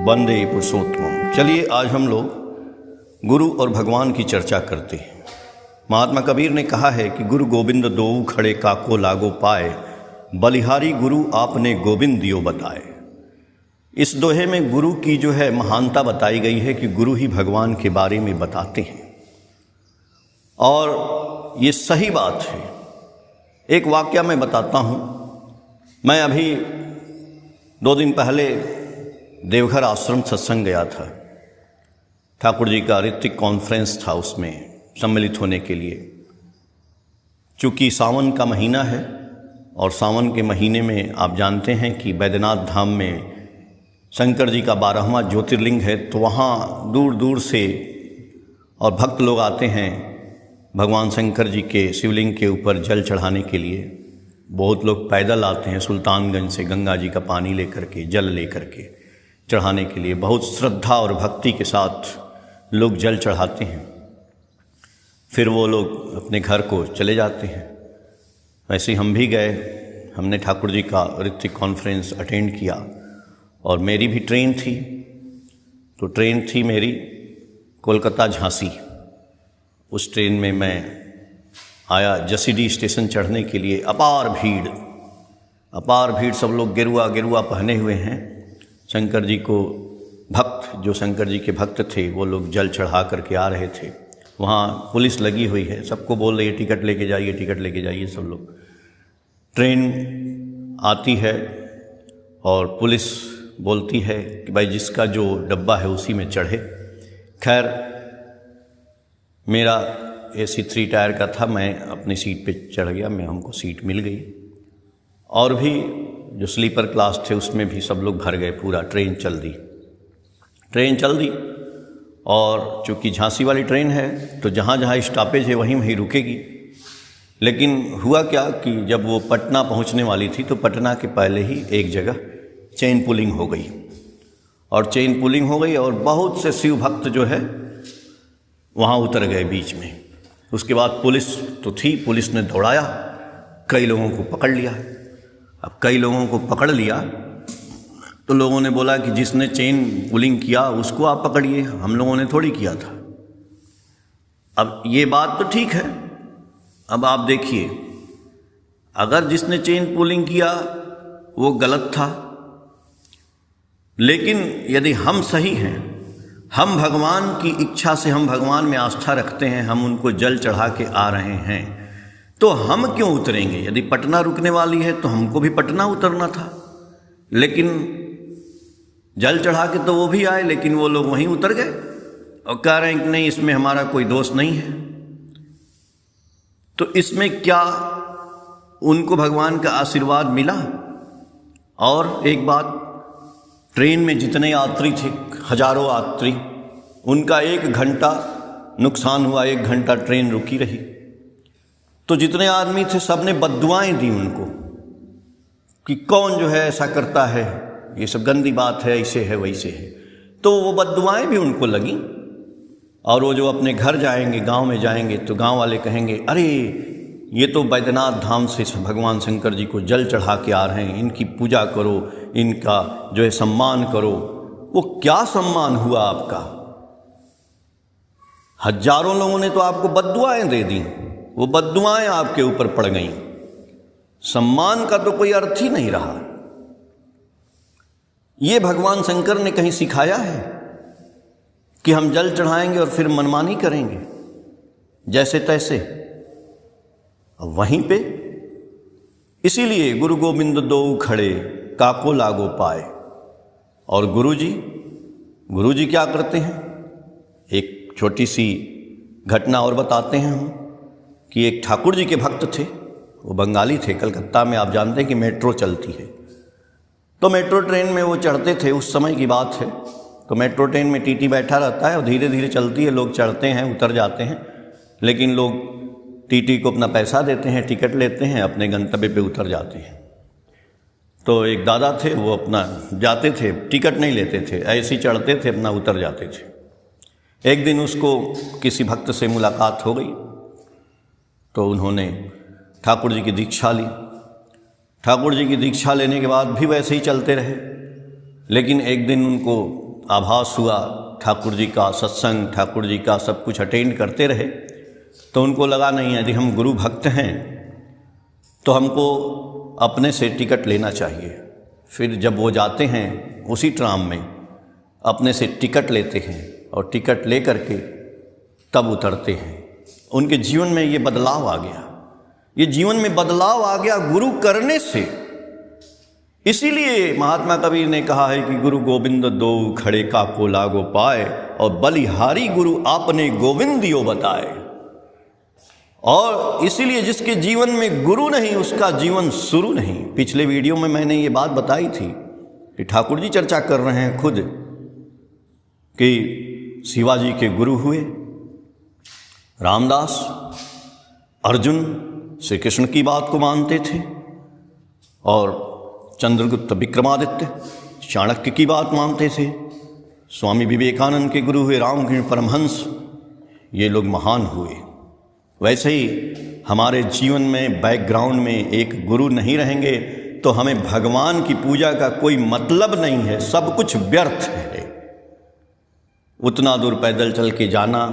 वंदे पुरुषोत्तम। चलिए आज हम लोग गुरु और भगवान की चर्चा करते हैं। महात्मा कबीर ने कहा है कि गुरु गोविंद दोऊ खड़े काको लागो पाए, बलिहारी गुरु आपने गोविंद दियो बताए। इस दोहे में गुरु की जो है महानता बताई गई है कि गुरु ही भगवान के बारे में बताते हैं, और ये सही बात है। एक वाकया मैं बताता हूँ। मैं अभी 2 दिन पहले देवघर आश्रम सत्संग गया था। ठाकुर जी का ऋत्विक कॉन्फ्रेंस था, उसमें सम्मिलित होने के लिए। चूँकि सावन का महीना है और सावन के महीने में आप जानते हैं कि बैद्यनाथ धाम में शंकर जी का 12वां ज्योतिर्लिंग है, तो वहाँ दूर दूर से और भक्त लोग आते हैं भगवान शंकर जी के शिवलिंग के ऊपर जल चढ़ाने के लिए। बहुत लोग पैदल आते हैं सुल्तानगंज से गंगा जी का पानी लेकर के, जल लेकर के चढ़ाने के लिए। बहुत श्रद्धा और भक्ति के साथ लोग जल चढ़ाते हैं, फिर वो लोग अपने घर को चले जाते हैं। वैसे हम भी गए, हमने ठाकुर जी का ऋत्विक कॉन्फ्रेंस अटेंड किया और मेरी भी ट्रेन थी। तो ट्रेन थी मेरी कोलकाता झांसी। उस ट्रेन में मैं आया जसीडी स्टेशन चढ़ने के लिए। अपार भीड़, सब लोग गेरुआ पहने हुए हैं। शंकर जी को भक्त, जो शंकर जी के भक्त थे, वो लोग जल चढ़ा करके आ रहे थे। वहाँ पुलिस लगी हुई है, सबको बोल रही है टिकट लेके जाइए सब लोग। ट्रेन आती है और पुलिस बोलती है कि भाई जिसका जो डब्बा है उसी में चढ़े। खैर मेरा AC 3 टायर का था, मैं अपनी सीट पे चढ़ गया, हमको सीट मिल गई। और भी जो स्लीपर क्लास थे उसमें भी सब लोग भर गए, पूरा ट्रेन चल दी। और चूँकि झांसी वाली ट्रेन है तो जहाँ जहाँ स्टॉपेज है वहीं रुकेगी। लेकिन हुआ क्या कि जब वो पटना पहुँचने वाली थी तो पटना के पहले ही एक जगह चेन पुलिंग हो गई और बहुत से शिव भक्त जो है वहाँ उतर गए बीच में। उसके बाद पुलिस तो थी, पुलिस ने दौड़ाया, कई लोगों को पकड़ लिया। अब कई लोगों को पकड़ लिया तो लोगों ने बोला कि जिसने चेन पुलिंग किया उसको आप पकड़िए, हम लोगों ने थोड़ी किया था। अब ये बात तो ठीक है। अब आप देखिए, अगर जिसने चेन पुलिंग किया वो गलत था, लेकिन यदि हम सही हैं, हम भगवान की इच्छा से, हम भगवान में आस्था रखते हैं, हम उनको जल चढ़ा के आ रहे हैं, तो हम क्यों उतरेंगे? यदि पटना रुकने वाली है तो हमको भी पटना उतरना था। लेकिन जल चढ़ा के तो वो भी आए, लेकिन वो लोग वहीं उतर गए और कह रहे हैं कि नहीं, इसमें हमारा कोई दोष नहीं है। तो इसमें क्या उनको भगवान का आशीर्वाद मिला? और एक बात, ट्रेन में जितने यात्री थे, हजारों यात्री, उनका 1 घंटा नुकसान हुआ। 1 घंटा ट्रेन रुकी रही तो जितने आदमी थे सब ने बद्दुआएं दी उनको कि कौन जो है ऐसा करता है, ये सब गंदी बात है, ऐसे है वैसे है। तो वो बद्दुआएं भी उनको लगी। और वो जो अपने घर जाएंगे, गांव में जाएंगे, तो गांव वाले कहेंगे अरे ये तो बैद्यनाथ धाम से भगवान शंकर जी को जल चढ़ा के आ रहे हैं, इनकी पूजा करो, इनका जो है सम्मान करो। वो क्या सम्मान हुआ आपका? हजारों लोगों ने तो आपको बद्दुआएं दे दी, वो बद्दुआएं आपके ऊपर पड़ गईं। सम्मान का तो कोई अर्थ ही नहीं रहा। ये भगवान शंकर ने कहीं सिखाया है कि हम जल चढ़ाएंगे और फिर मनमानी करेंगे जैसे तैसे? वहीं पे इसीलिए गुरु गोविंद दोऊ खड़े काको लागो पाए। और गुरु जी क्या करते हैं? एक छोटी सी घटना और बताते हैं हम कि एक ठाकुर जी के भक्त थे, वो बंगाली थे। कलकत्ता में आप जानते हैं कि मेट्रो चलती है, तो मेट्रो ट्रेन में वो चढ़ते थे, उस समय की बात है। तो मेट्रो ट्रेन में टीटी बैठा रहता है और धीरे धीरे चलती है, लोग चढ़ते हैं, उतर जाते हैं, लेकिन लोग टीटी को अपना पैसा देते हैं, टिकट लेते हैं, अपने गंतव्य पे उतर जाते हैं। तो एक दादा थे, वो अपना जाते थे, टिकट नहीं लेते थे, ऐसे ही चढ़ते थे, अपना उतर जाते थे। एक दिन उसको किसी भक्त से मुलाकात हो गई, तो उन्होंने ठाकुर जी की दीक्षा ली। ठाकुर जी की दीक्षा लेने के बाद भी वैसे ही चलते रहे। लेकिन एक दिन उनको आभास हुआ, ठाकुर जी का सत्संग, ठाकुर जी का सब कुछ अटेंड करते रहे, तो उनको लगा नहीं यदि हम गुरु भक्त हैं तो हमको अपने से टिकट लेना चाहिए। फिर जब वो जाते हैं उसी ट्राम में अपने से टिकट लेते हैं और टिकट ले करके तब उतरते हैं। उनके जीवन में ये बदलाव आ गया, ये जीवन में बदलाव आ गया गुरु करने से। इसीलिए महात्मा कबीर ने कहा है कि गुरु गोविंद दो खड़े का को लागो पाए, और बलिहारी गुरु आपने गोविंदियो बताए। और इसीलिए जिसके जीवन में गुरु नहीं उसका जीवन शुरू नहीं। पिछले वीडियो में मैंने ये बात बताई थी कि ठाकुर जी चर्चा कर रहे हैं खुद कि शिवाजी के गुरु हुए रामदास, अर्जुन श्री कृष्ण की बात को मानते थे, और चंद्रगुप्त विक्रमादित्य चाणक्य की बात मानते थे, स्वामी विवेकानंद के गुरु हुए रामकृष्ण परमहंस, ये लोग महान हुए। वैसे ही हमारे जीवन में बैकग्राउंड में एक गुरु नहीं रहेंगे तो हमें भगवान की पूजा का कोई मतलब नहीं है, सब कुछ व्यर्थ है। उतना दूर पैदल चल के जाना,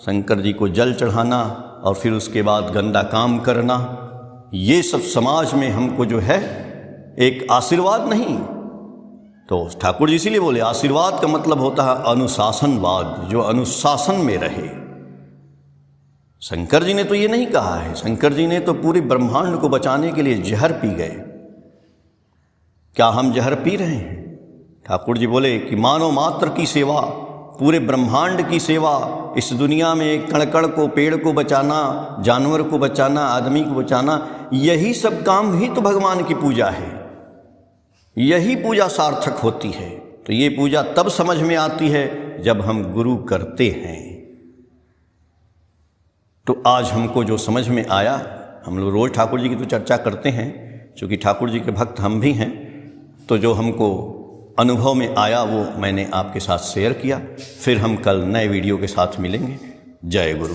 शंकर जी को जल चढ़ाना और फिर उसके बाद गंदा काम करना, ये सब समाज में हमको जो है एक आशीर्वाद नहीं। तो ठाकुर जी इसीलिए बोले आशीर्वाद का मतलब होता है अनुशासनवाद, जो अनुशासन में रहे। शंकर जी ने तो ये नहीं कहा है, शंकर जी ने तो पूरे ब्रह्मांड को बचाने के लिए जहर पी गए। क्या हम जहर पी रहे हैं? ठाकुर जी बोले कि मानव मात्र की सेवा, पूरे ब्रह्मांड की सेवा, इस दुनिया में एक कण को, पेड़ को बचाना, जानवर को बचाना, आदमी को बचाना, यही सब काम ही तो भगवान की पूजा है। यही पूजा सार्थक होती है। तो ये पूजा तब समझ में आती है जब हम गुरु करते हैं। तो आज हमको जो समझ में आया, हम लोग रोज़ ठाकुर जी की तो चर्चा करते हैं, क्योंकि ठाकुर जी के भक्त हम भी हैं, तो जो हमको अनुभव में आया वो मैंने आपके साथ शेयर किया। फिर हम कल नए वीडियो के साथ मिलेंगे। जय गुरु।